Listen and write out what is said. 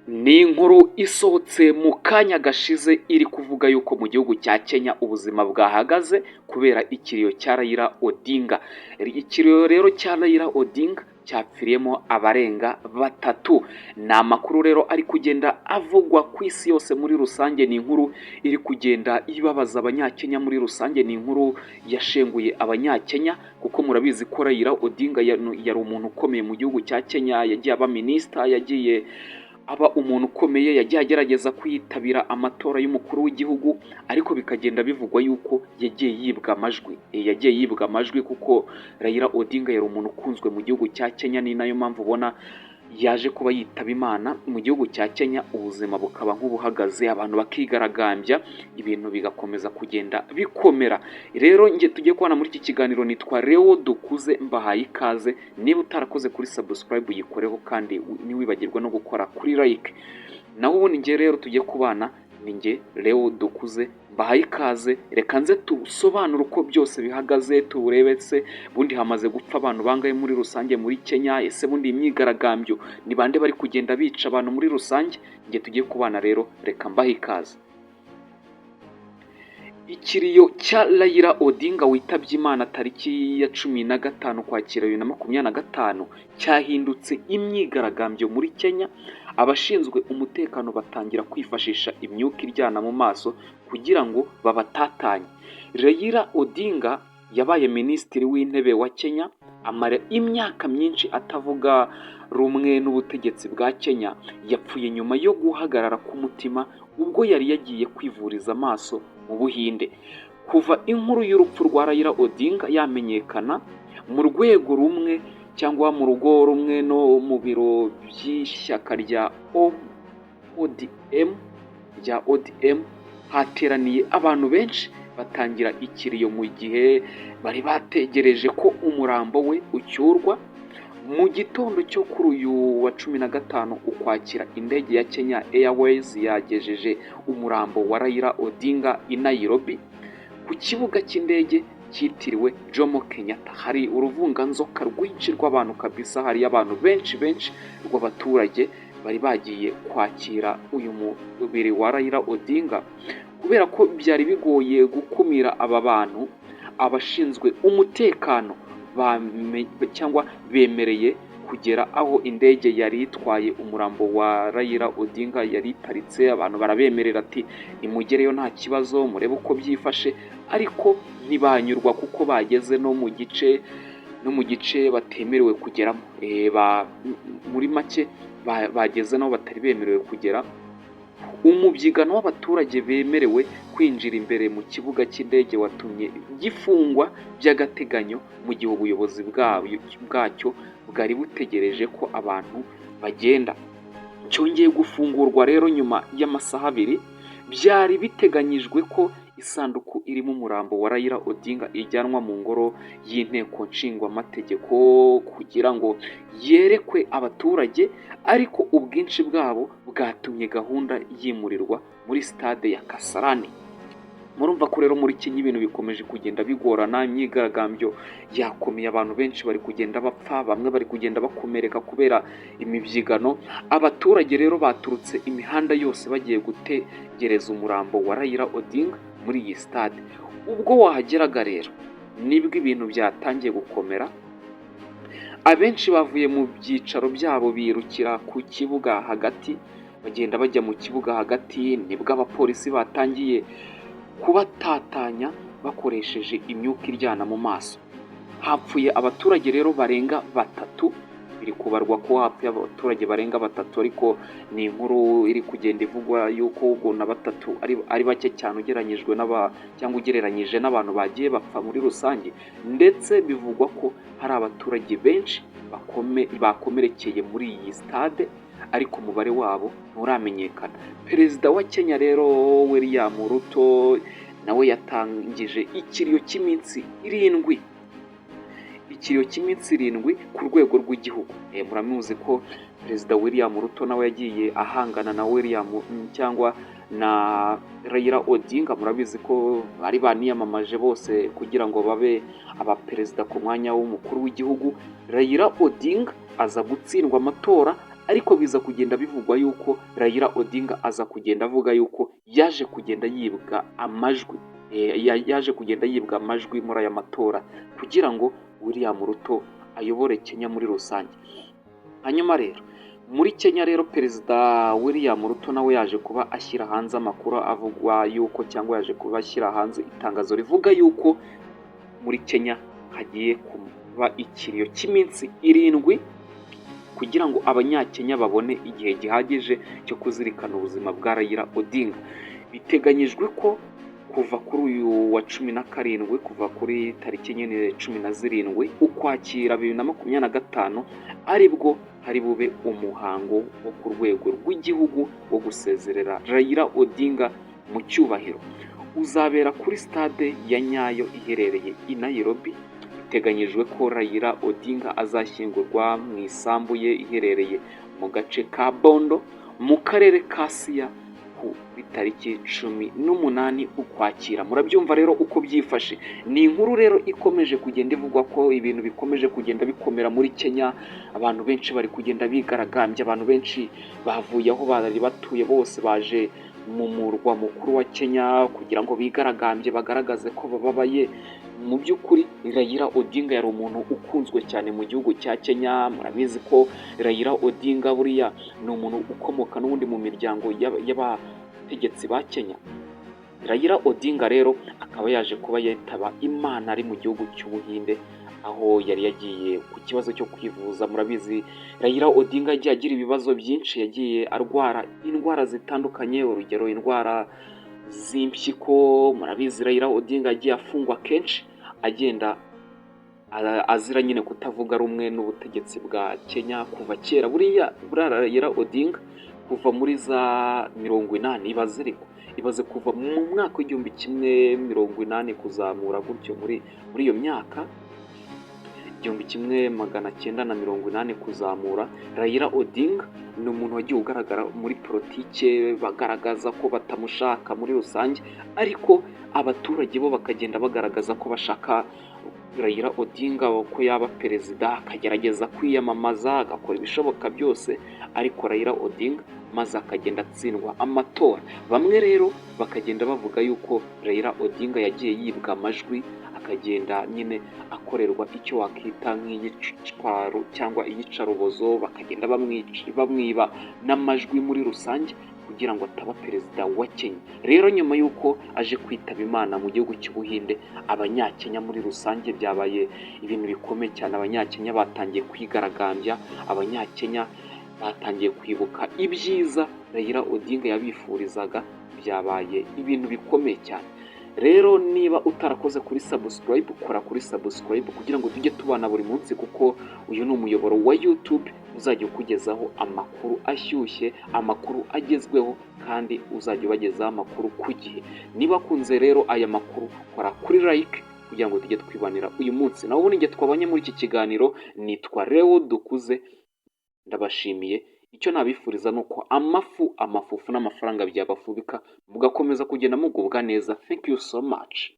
Ni inkuru isohotse mu kanya gashize iri kuvuga yuko mu gihugu cya Kenya ubuzima bwahagaze kubera ikiriyo cya Raila Odinga. Ikiriyo rero cya Raila Odinga cyapfiriyemo abarenga batatu. Ni amakuru rero ari kugenda avugwa ku isi yose muri rusange, ni inkuru iri kugenda ibabaza abanyakenya muri rusange, ni inkuru yashenguye abanyakenya kuko murabizi ko Raila Odinga yari umuntu ukomeye mu gihugu cya Kenya, yagiye aba minisita, yagiye aba umuntu ukomeye, yagiye agerageza kwitabira amatora y'umukuru w'igihugu, ariko bikagenda bivugwa yuko yagiye yibwa amajwi kuko Raila Odinga yari umuntu ukunzwe mu gihugu cya Kenya. Ni nayo mpamvu ubona yaje kuba yitaba Imana. Mu gihugu cya Kenya ubuzima bukaba nk'ubuhagaze, abantu bakigaragambya, ibintu bigakomeza kugenda bikomera. Rero nge tugiye kubona muri iki kiganiro, nitwa Leo Dukuze, mbahaye ikaze. Niba utarakoze kuri subscribe uyikoreho, kandi ntiwibagirwe no gukora kuri like. Naho ubundi nge rero tugiye kubana, ni nge Leo Dukuze, mbahaye ikaze. Reka nze tusobanura uko byose bihagaze, turebe se bundi hamaze gupfa abantu bangahe muri rusange muri Kenya, ese bundi imyigaragambyo ni bande bari kugenda bica abantu muri rusange. Nge tugiye kubana rero, reka mbahe ikaze. Ikiriyo cya Raila Odinga witabye Imana tariki ya 15 Ukwakira 2025 cyahindutse imyigaragambyo muri Kenya. Abashinzwe umutekano batangira kwifashisha imyuka iryana mu maso kugira ngo babatatanye. Raila Odinga yabaye minisitiri w'intebe wa Kenya, amara imyaka myinshi atavuga rumwe n'ubutegetsi bwa Kenya. Yapfuye nyuma yo guhagarara k'umutima ubwo yari yagiye kwivuriza amaso mu Buhinde. Kuva inkuru y'urupfu rwa Raila Odinga yamenyekana, mu rwego rumwe cyangwa mu rugo rumwe no mu biro by'ishyaka rya ODM hateraniye abantu benshi batangira ikiriyo mu gihe bari bategereje ko umurambo we ucyurwa. Mu gitondo cyo kuri uyu wa 15 Ukwakira, indege ya Kenya Airways yagejeje umurambo wa Raila Odinga i Nairobi ku kibuga cy'indege cyitiriwe Jomo Kenyatta. Hari uruvunganzoka rwinshi rw'abantu kabisa, hari abantu benshi rw'abaturage bari bagiye kwakira uyu mubiri wa Raila Odinga. Kubera ko byari bigoye gukumira aba bantu, abashinzwe umutekano bemereye kugera aho indege yari itwaye umurambo wa Raila Odinga yari iparitse. Abantu barabemerera ati nimugereyo nta kibazo, murebe uko byifashe, ariko ntibanyurwa kuko bageze no mu gice batemerewe kugeramo. Muri make bageze naho batari bemerewe kugera. Umubyigano w'abaturage bemerewe kwinjira imbere mu kibuga cy'indege watumye gifungwa by'agateganyo, mu gihe ubuyobozi bwacyo bwari butegereje ko abantu bagenda. Cyongeye gufungurwa rero nyuma y'amasaha 2. Byari biteganyijwe ko isanduku irimo umurambo wa Raila Odinga ijyanwa mu ngoro y'inteko nshingwamategeko kugira ngo yerekwe abaturage, ariko ubwinshi bwabo bwatumye gahunda yimurirwa muri stade ya Kasarani. Murumva ko rero muri Kenya ibintu bikomeje kugenda bigorana, imyigaragambyo yakomeye, abantu benshi bari kugenda bapfa, bamwe bari kugenda bakomereka kubera imibyigano. Abaturage rero baturutse imihanda yose bagiye gutegereza umurambo wa Raila Odinga muri iyi stade. Ubwo wahageraga rero nibwo ibintu byatangiye gukomera. Abenshi bavuye mu byicaro byabo birukira ku kibuga hagati, bagenda bajya mu kibuga hagati. Nibwo abapolisi batangiye kubatatanya bakoresheje imyuka iryana mu maso. Hapfuye abaturage rero barenga 3. Biri kubarwa ko hapfuye abaturage barenga 3, ariko ni inkuru iri kugenda ivugwa yuko ubwo na 3 ari bake cyane ugereranyije n'abantu bagiye bapfa muri rusange. Ndetse bivugwa ko hari abaturage benshi bakomerekeye muri iyi stade, ariko umubare wabo nturamenyekana. Perezida wa Kenya rero William Ruto nawe yatangije ikiriyo cy'iminsi 7. Ikiriyo cy'iminsi 7 ku rwego rw'igihugu. Muramuzi ko Perezida William Ruto nawe yagiye ahangana na Raila Odinga. Murabizi ko bari baniyamamaje bose kugira ngo babe abaperezida ku mwanya w'umukuru w'igihugu. Raila Odinga aza gutsindwa amatora, ariko biza kugenda bivugwa yuko Raila Odinga aza kugenda avuga yuko yaje kugenda yibwa amajwi, yaje kugenda yibwa amajwi muri aya matora kugira ngo William Ruto ayobore Kenya muri rusange. Hanyuma rero muri Kenya rero perezida William Ruto nawe yaje kuba ashyira hanze amakuru avugwa yuko, cyangwa yaje kuba ashyira hanze itangazo rivuga yuko muri Kenya hagiye kuba ikiriyo cy'iminsi 7 kugira ngo abanyakenya babone igihe gihagije cyo kuzirikana ubuzima bwa Raila Odinga. Biteganyijwe ko kuva kuri uyu wa 17, kuva kuri tariki nyine 17 Ukwakira 2025 aribwo hari bube umuhango wo ku rwego rw'igihugu wo gusezerera Raila Odinga mu cyubahiro. Uzabera kuri stade ya Nyayo iherereye i Nairobi. Biteganyijwe ko Raila Odinga azashyingurwa mu isambu ye iherereye mu gace ka Bondo mu karere ka Siaya ku tariki 18 Ukwakira. Murabyumva rero uko byifashe. Ni inkuru rero ikomeje kugenda ivugwa ko ibintu bikomeje kugenda bikomera muri Kenya, abantu benshi bari kugenda bigaragambya, abantu benshi bavuye aho bari batuye bose baje mu murwa mukuru wa Kenya kugira ngo bigaragambye bagaragaze ko bababaye. Mu by'ukuri Raila Odinga yari umuntu ukunzwe cyane mu gihugu cya Kenya. Murabizi ko Raila Odinga buriya ni umuntu ukomoka n'ubundi mu miryango y'abategetsi ba Kenya. Raila Odinga rero akaba yaje kuba yitaba Imana ari mu gihugu cy'Ubuhinde, aho yari yagiye ku kibazo cyo kwivuza. Murabizi Raila Odinga yagiye agira ibibazo byinshi, yagiye arwara indwara zitandukanye, urugero indwara z'impyiko. Murabizi Raila Odinga yagiye afungwa kenshi agenda azira nyine kutavuga rumwe n'ubutegetsi bwa Kenya kuva kera. Buriya Raila Odinga kuva muri za 80 ibaze kuva mu mwaka w'1980 kuzamura gutyo muri iyo myaka 1980 kuzamura, Raila Odinga ni umuntu wagiye ugaragara muri politike, bagaragaza ko batamushaka muri rusange, ariko abaturage bo bakagenda bagaragaza ko bashaka Raila Odinga ko yaba perezida, akagerageza kwiyamamaza, agakora ibishoboka byose, ariko Raila Odinga maze akagenda atsindwa amatora. Bamwe rero bakagenda bavuga yuko Raila Odinga yagiye yibwa amajwi, akagenda nyine akorerwa icyo wakita nk'iyicwaro cyangwa iyicarubozo, bakagenda bamwiba n'amajwi muri rusange kugira ngo ataba perezida wa Kenya. Rero nyuma y'uko aje kwitaba Imana mu gihugu cy'Ubuhinde, abanyakenya muri rusange byabaye ibintu bikomeye cyane. Abanyakenya batangiye kwigaragambya, abanyakenya batangiye kwibuka ibyiza Raila Odinga yabifurizaga, byabaye ibintu bikomeye cyane. Rero niba utarakoze kuri subscribe, kora kuri subscribe kugira ngo tujye tubana buri munsi, kuko uyu ni umuyoboro wa YouTube uzajya ukugezaho amakuru ashyushye, amakuru agezweho, kandi uzajya ubagezaho amakuru ku gihe. Niba kunze rero aya makuru, kora kuri like kugira ngo tujye twibanira uyu munsi. Naho ubundi twabanye muri iki kiganiro nitwa Leo Dukuze, ndabashimiye. Icyo nabifuriza ni uko amafufu n'amafaranga byabafubika, mugakomeza kugenda mugubwa neza. Thank you so much.